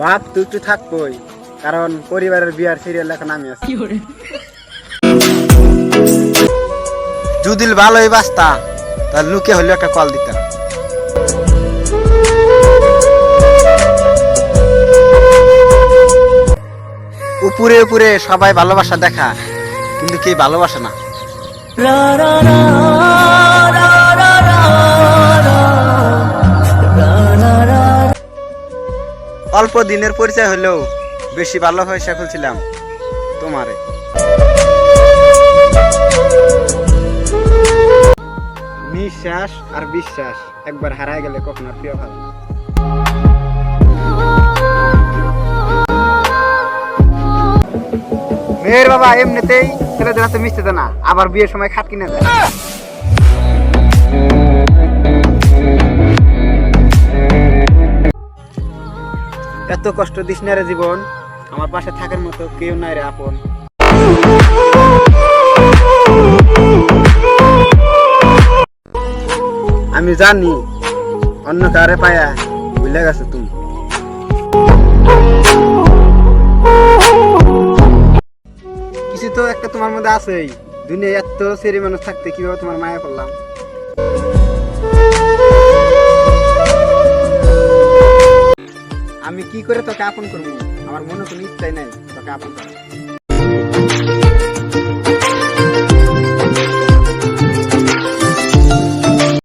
ভাব তুই একটু থাকবই, কারণ পরিবারের বিয়ার সিরিয়াল এখন আমি আছি। যদি ভালোই বাঁচতা তাহলে লুকে হলেও একটা কল দিতাম। উপরে উপরে সবাই ভালোবাসা দেখা, কিন্তু কে ভালোবাসে না। অল্প দিনের পরিচয় হলেও বেশি ভালোবাসা ফেলছিলাম তোমারে। নিঃশ্বাস আর বিশ্বাস একবার হারায় গেলে কখনো আর প্রিয় ভালো না। মেয়ের বাবা এমনিতেই ছেলেদের হাতে মিশতে দেয় না, আবার বিয়ের সময় খাট কিনে দেয়। এত কষ্ট দিস না রে জীবন, আমার পাশে থাকার মতো কেউ নাই রে আপন। আমি জানি অন্য কারে পায়া ভুলে গেছো তুমি। কিছু তো একটা তোমার মধ্যে আছেই, দুনিয়ায় এত সেরি মানুষ থাকতে কিভাবে তোমার মায়া করলাম। আমি কি করে তোকে আপন করবো, আমার মনে কোনো ইচ্ছাই নাই তোকে আপন করার।